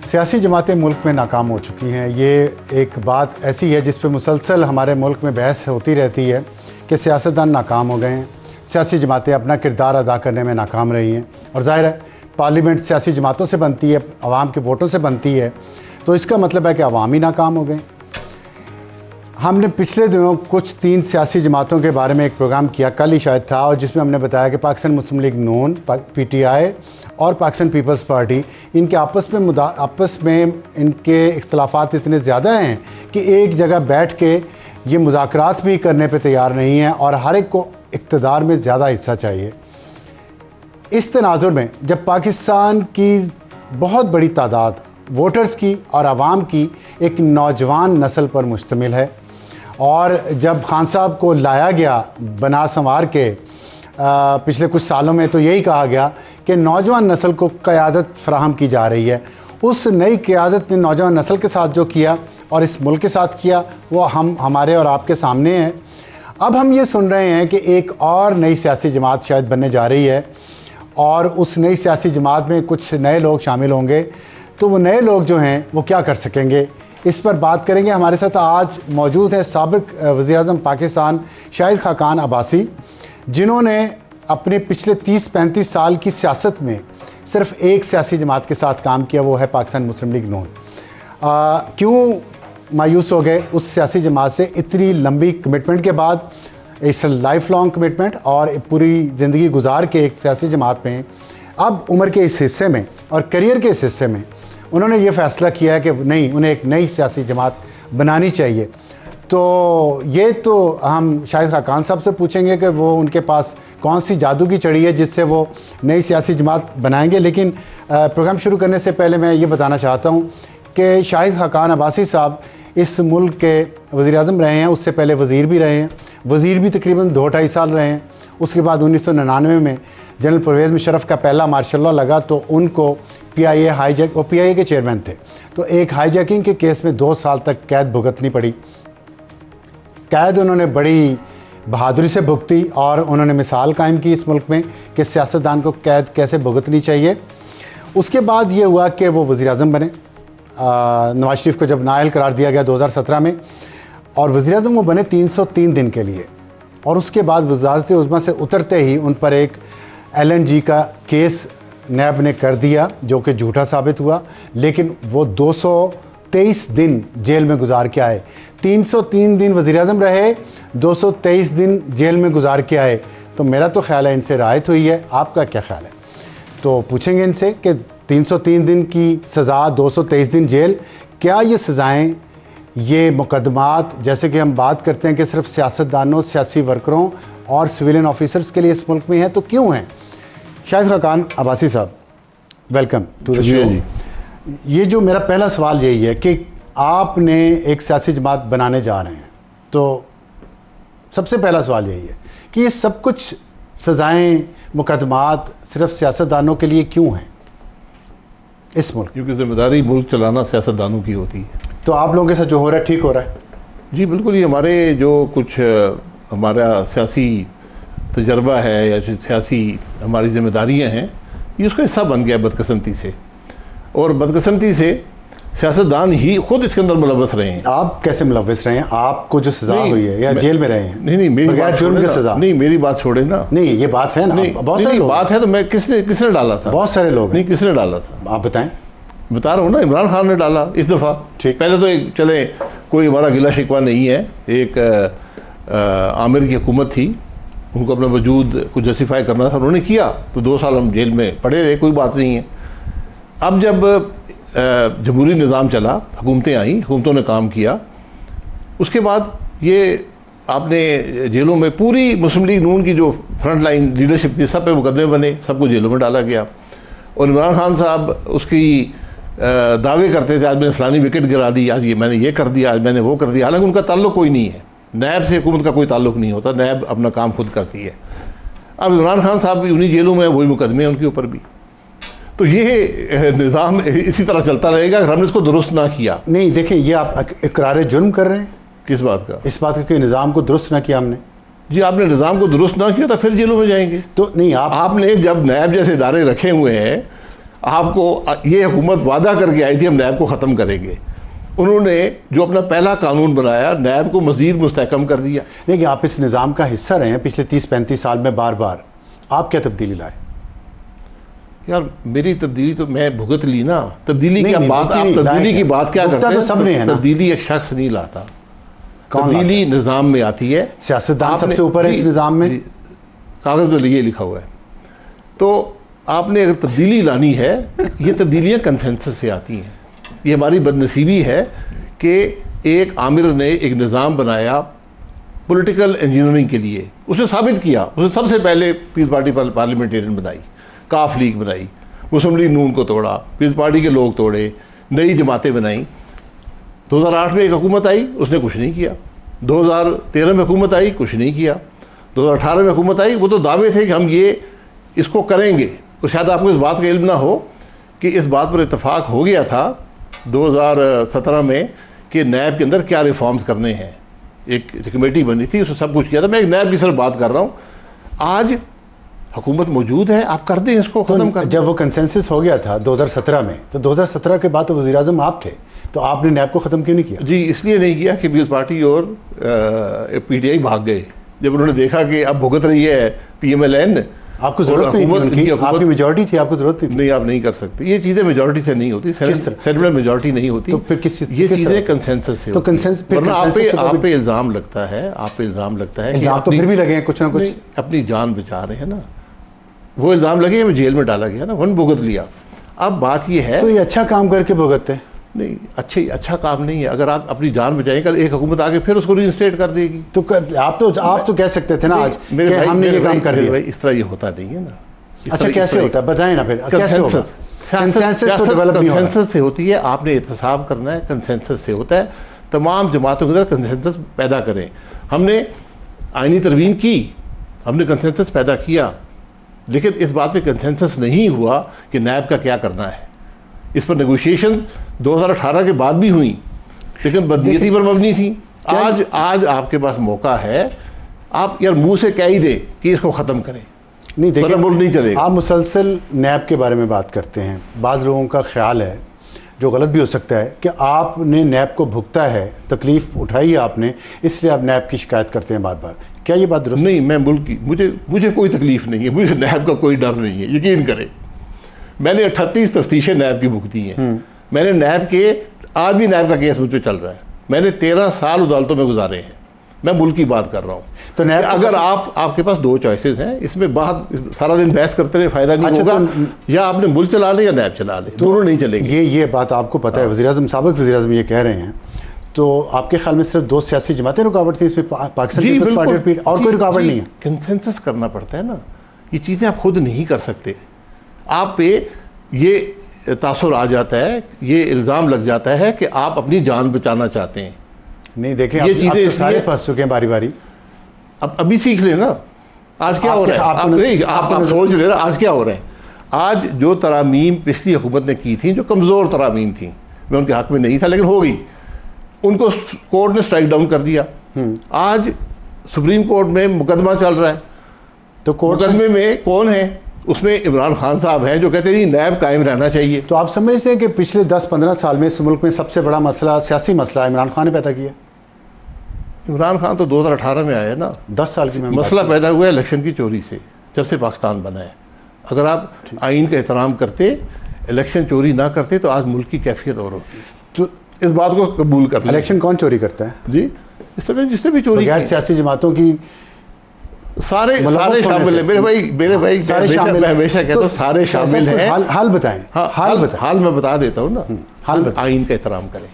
सियासी जमातें मुल्क में नाकाम हो चुकी हैं। ये एक बात ऐसी है जिस पे मुसलसल हमारे मुल्क में बहस होती रहती है कि सियासतदान नाकाम हो गए हैं, सियासी जमातें अपना किरदार अदा करने में नाकाम रही हैं। और ज़ाहिर है पार्लियामेंट सियासी जमातों से बनती है, आवाम के वोटों से बनती है, तो इसका मतलब है कि अवाम ही नाकाम हो गए। हमने पिछले दिनों कुछ 3 सियासी जमातों के बारे में एक प्रोग्राम किया, कल ही शायद था, और जिसमें हमने बताया कि पाकिस्तान मुस्लिम लीग नून, PTI और पाकिस्तान पीपल्स पार्टी, इनके आपस में इनके इख्तलाफात इतने ज़्यादा हैं कि एक जगह बैठ के ये मुज़ाकरात भी करने पे तैयार नहीं हैं और हर एक को इक़्तिदार में ज़्यादा हिस्सा चाहिए। इस तनाजुर में जब पाकिस्तान की बहुत बड़ी तादाद वोटर्स की और आवाम की एक नौजवान नस्ल पर मुश्तमिल है, और जब खान साहब को लाया गया बना संवार के पिछले कुछ सालों में, तो यही कहा गया कि नौजवान नस्ल को क़यादत फ़राहम की जा रही है। उस नई क़यादत ने नौजवान नस्ल के साथ जो किया और इस मुल्क के साथ किया वो हमारे और आपके सामने है। अब हम ये सुन रहे हैं कि एक और नई सियासी जमात शायद बनने जा रही है और उस नई सियासी जमात में कुछ नए लोग शामिल होंगे। तो वो नए लोग जो हैं वो क्या कर सकेंगे, इस पर बात करेंगे। हमारे साथ आज मौजूद हैं साबिक वज़ीर-ए-आज़म पाकिस्तान शाहिद खाकान अब्बासी, जिन्होंने अपने पिछले 30-35 साल की सियासत में सिर्फ़ एक सियासी जमात के साथ काम किया, वो है पाकिस्तान मुस्लिम लीग नून। क्यों मायूस हो गए उस सियासी जमात से? इतनी लंबी कमिटमेंट के बाद, इस लाइफ लॉन्ग कमिटमेंट और पूरी ज़िंदगी गुजार के एक सियासी जमात में अब उम्र के इस हिस्से में और करियर के इस हिस्से में उन्होंने ये फ़ैसला किया है कि नहीं, उन्हें एक नई सियासी जमात बनानी चाहिए। तो ये तो हम शाहिद खाकान साहब से पूछेंगे कि वो उनके पास कौन सी जादू की छड़ी है जिससे वो नई सियासी जमात बनाएंगे। लेकिन प्रोग्राम शुरू करने से पहले मैं ये बताना चाहता हूँ कि शाहिद खाकान अब्बासी साहब इस मुल्क के वज़ीर-ए-आज़म रहे हैं, उससे पहले वज़ीर भी रहे हैं, वज़ीर भी तकरीबन 2-2.5 साल रहे हैं। उसके बाद 1999 में जनरल परवेज़ मुशर्रफ का पहला मार्शल लॉ लगा तो उनको PIA हाईजैक, वो PIA के चेयरमैन थे, तो एक हाईजैकिंग के केस में 2 साल तक कैद भुगतनी पड़ी। कैद उन्होंने बड़ी बहादुरी से भुगती और उन्होंने मिसाल कायम की इस मुल्क में कि सियासतदान को कैद कैसे भुगतनी चाहिए। उसके बाद ये हुआ कि वो वज़ीर-ए-आज़म बने। नवाज शरीफ को जब नाअहल करार दिया गया 2017 में, और वज़ीर-ए-आज़म वो बने 303 दिन के लिए, और उसके बाद वज़ारत उज़्मा से उतरते ही उन पर एक LNG का केस नैब ने कर दिया जो कि झूठा साबित हुआ, लेकिन वो 223 दिन जेल में गुजार के आए। 303 दिन वज़ीर-ए-आज़म रहे, 223 दिन जेल में गुजार के आए। तो मेरा तो ख्याल है इनसे राहत हुई है, आपका क्या ख्याल है? तो पूछेंगे इनसे कि 303 दिन की सज़ा, 223 दिन जेल, क्या ये सज़ाएँ, ये मुकदमात, जैसे कि हम बात करते हैं कि सिर्फ सियासतदानों, सियासी वर्करों और सिविलियन ऑफिसर्स के लिए इस मुल्क में हैं, तो क्यों हैं? शाहिद खाकान अब्बासी साहब, वेलकम टू द शो। ये जो मेरा पहला सवाल यही है कि आपने एक सियासी जमात बनाने जा रहे हैं, तो सबसे पहला सवाल यही है कि ये सब कुछ सज़ाएँ, मुकदमात सिर्फ सियासतदानों के लिए क्यों हैं इस मुल्क? क्योंकि जिम्मेदारी मुल्क चलाना सियासतदानों की होती है। तो आप लोगों के साथ जो हो रहा है ठीक हो रहा है? जी बिल्कुल, ये हमारे जो कुछ हमारा सियासी तजर्बा है या सियासी हमारी जिम्मेदारियां हैं, ये उसका हिस्सा बन गया बदकिस्मती से, और बदकिस्मती से सियासतदान ही खुद इसके अंदर मुलव्वस रहे हैं। आप कैसे मुलव्वस रहे हैं? आपको जो सज़ा हुई है या जेल में रहे हैं? नहीं, मेरी बगैर जुर्म की सज़ा। नहीं, मेरी बात छोड़े ना। नहीं, ये बात है ना, बहुत सारी बात है, तो मैं किसने डाला था? बहुत सारे लोग। नहीं, किसने डाला था आप बताएं। बता रहा हूँ ना, इमरान खान ने डाला इस दफ़ा। ठीक, पहले तो एक चले, कोई हमारा गिला शिकवा नहीं है, एक आमिर की हुकूमत थी, उनको अपना वजूद को जस्टिफाई करना था, उन्होंने किया, तो 2 साल हम जेल में पड़े रहे, कोई बात नहीं है। अब जब जमहूरी निज़ाम चला, हुकूमतें आई, हुकूमतों ने काम किया, उसके बाद ये आपने जेलों में पूरी मुस्लिम लीग नून की जो फ्रंट लाइन लीडरशिप थी, सब पे मुकदमे बने, सबको जेलों में डाला गया। और इमरान खान साहब उसकी दावे करते थे, आज मैंने फलानी विकेट गिरा दी, आज ये मैंने ये कर दिया, आज मैंने वो कर दिया, हालांकि उनका ताल्लुक कोई नहीं है, नैब से हुकूमत का कोई ताल्लुक नहीं होता, नैब अपना काम खुद करती है। अब इमरान खान साहब भी उन्हीं जेलों में, वही मुकदमे हैं उनके ऊपर भी। तो ये निज़ाम इसी तरह चलता रहेगा अगर हमने इसको दुरुस्त ना किया। नहीं, देखिए, ये आप इकरार जुर्म कर रहे हैं। किस बात का? इस बात का कि निज़ाम को दुरुस्त ना किया हमने। जी, आपने निज़ाम को दुरुस्त ना किया तो फिर जेलों में जाएंगे। तो नहीं, आपने जब नैब जैसे इदारे रखे हुए हैं, आपको ये हुकूमत वादा करके आई थी हम नैब को ख़त्म करेंगे, उन्होंने जो अपना पहला कानून बनाया नैब को मज़ीद मुस्तहकम कर दिया। लेकिन आप इस निज़ाम का हिस्सा रहे हैं पिछले 30-35 साल में, बार बार आप क्या तब्दीली लाए? यार मेरी तब्दीली तो मैं भुगत ली ना। तब्दीली की बात, आप तब्दीली की बात क्या करते हैं? तो सबने है ना। तब्दीली एक शख्स नहीं लाता, तब्दीली निज़ाम में आती है। सियासतदान सबसे ऊपर है इस निज़ाम में, कागज़ में ये लिखा हुआ है। तो आपने अगर तब्दीली लानी है, ये तब्दीलियाँ कंसेंसस से आती हैं। ये हमारी बदनसीबी है कि एक आमिर ने एक निज़ाम बनाया पॉलिटिकल इंजीनियरिंग के लिए, उसने साबित किया। उसने सबसे पहले पीपल्स पार्टी पार्लियामेंटेरियन बनाई, काफ लीग बनाई, मुस्लिम लीग नून को तोड़ा, पीपल्स पार्टी के लोग तोड़े, नई जमातें बनाई। 2008 में एक हुकूमत आई, उसने कुछ नहीं किया। 2013 में हुकूमत आई, कुछ नहीं किया। 2018 में हुकूमत आई, वो तो दावे थे कि हम ये इसको करेंगे। और शायद आपको इस बात का इल्म ना हो कि इस बात पर इत्तफाक हो गया था 2017 में कि नैब के अंदर क्या रिफॉर्म्स करने हैं। एक कमेटी बनी थी, उसने सब कुछ किया था। मैं एक नैब की सिर्फ बात कर रहा हूँ। आज हुकूमत मौजूद है, आप कर दें इसको, ख़त्म कर। जब वो कंसेंसस हो गया था 2017 में, तो 2017 के बाद तो वज़ीर आज़म आप थे, तो आपने नैब को ख़त्म क्यों नहीं किया? जी इसलिए नहीं किया कि पीपल्स पार्टी और PTI भाग गए। जब उन्होंने देखा कि अब भुगत रही है PMLN, आपको जरूरत नहीं थी उनकी, आपकी मेजॉरिटी थी, आपको जरूरत नहीं थी। नहीं, आप नहीं कर सकते। ये चीज़ें मेजॉरिटी से नहीं होती, सेनेट में मेजॉरिटी नहीं होती। तो फिर किस ये चीज़ें कंसेंसस से तो वरना आप पे इल्ज़ाम लगता है, आप पे इल्ज़ाम लगता है। इल्ज़ाम तो फिर भी लगे हैं कुछ ना कुछ। अपनी जान बचा रहे हैं ना, वो इल्ज़ाम लगे, हमें जेल में डाला गया ना, वन भुगत लिया। अब बात ये है, तो ये अच्छा काम करके भुगतते हैं? नहीं, अच्छा काम नहीं है। अगर आप अपनी जान बचाएं, कल एक हुकूमत आके फिर उसको रीइंस्टेट कर देगी। तो आप तो कह सकते थे ना आज कि हमने ये काम कर दिया। इस तरह ये होता नहीं है ना। अच्छा कैसे होता है बताएं ना फिर, कैसे होगा? कंसेंसस से होती है, आपने एहतसाब करना है, कंसेंसस से होता है। तमाम जमातों के अंदर कंसेंसस पैदा करें। हमने आईनी तरवीन की, हमने कंसेंसस पैदा किया, लेकिन इस बात पे कंसेंसस नहीं हुआ कि नैब का क्या करना है। इस पर नेगोशिएशन 2018 के बाद भी हुई, लेकिन बदनीयती पर मबनी थी। आज आपके पास मौका है, आप यार मुंह से कह ही दें कि इसको ख़त्म करें। नहीं देखिए, मुल्क नहीं चलेगा। आप मुसलसल नैब के बारे में बात करते हैं। बाज़ लोगों का ख्याल है, जो गलत भी हो सकता है, कि आपने नैब को भुगता है, तकलीफ उठाई है आपने, इसलिए आप नैब की शिकायत करते हैं बार बार। क्या ये बात दुरुस्त नहीं? मैं मुल्क की, मुझे कोई तकलीफ नहीं है, मुझे नैब का कोई डर नहीं है, यकीन करें। मैंने 38 तफ्तीशें नैब की भुगती हैं। मैंने नैब के, आज भी नैब का केस मुझ पर चल रहा है। मैंने 13 साल अदालतों में गुजारे हैं। मैं मुल्क की बात कर रहा हूँ। तो नैब अगर आपके पास दो चॉइसेस हैं, इसमें बात सारा दिन बहस करते रहे फायदा नहीं होगा। या आपने मुल्क चला ले या नैब चला ले, दोनों नहीं चलेंगे। ये बात आपको पता है, वज़ीर आज़म, साबिक़ वज़ीर आज़म ये कह रहे हैं। तो आपके ख्याल में सिर्फ दो सियासी जमातें रुकावट थी इसमें, पाकिस्तान पीपल्स पार्टी और कोई रुकावट नहीं है? कंसेंसस करना पड़ता है ना, ये चीज़ें आप खुद नहीं कर सकते। आप पे ये तासुर आ जाता है, ये इल्ज़ाम लग जाता है कि आप अपनी जान बचाना चाहते हैं। नहीं देखें, ये चीज़ें तो सारे फंस चुके हैं बारी बारी। अब अभी सीख लेना आज क्या हो रहा है। आप सोच लेना आज क्या हो रहा है। आज जो तरामीम पिछली हुकूमत ने की थी, जो कमज़ोर तरामीम थी, मैं उनके हक़ में नहीं था, लेकिन हो गई, उनको कोर्ट ने स्ट्राइक डाउन कर दिया। आज सुप्रीम कोर्ट में मुकदमा चल रहा है। तो मुकदमे में कौन है? उसमें इमरान खान साहब हैं, जो कहते हैं जी नैब कायम रहना चाहिए। तो आप समझते हैं कि पिछले 10-15 साल में इस मुल्क में सबसे बड़ा मसला, सियासी मसला, इमरान खान ने पैदा किया? इमरान खान तो 2018 में आया ना। 10 साल की मसला पैदा हुआ है इलेक्शन की चोरी से, जब से पाकिस्तान बना है। अगर आप आइन का एहतराम करते, इलेक्शन चोरी ना करते, तो आज मुल्क की कैफियत और होती। तो इस बात को कबूल कर लें। इलेक्शन कौन चोरी करता है जी? इस तरह जिससे भी चोरी, गैर सियासी जमातों की सारे शामिल हैं। मेरे भाई सारे शामिल, मैं हमेशा कहता हूँ सारे शामिल हैं। हाल बताएं। हाल मैं बता देता हूँ ना। आइन का एहतराम करें।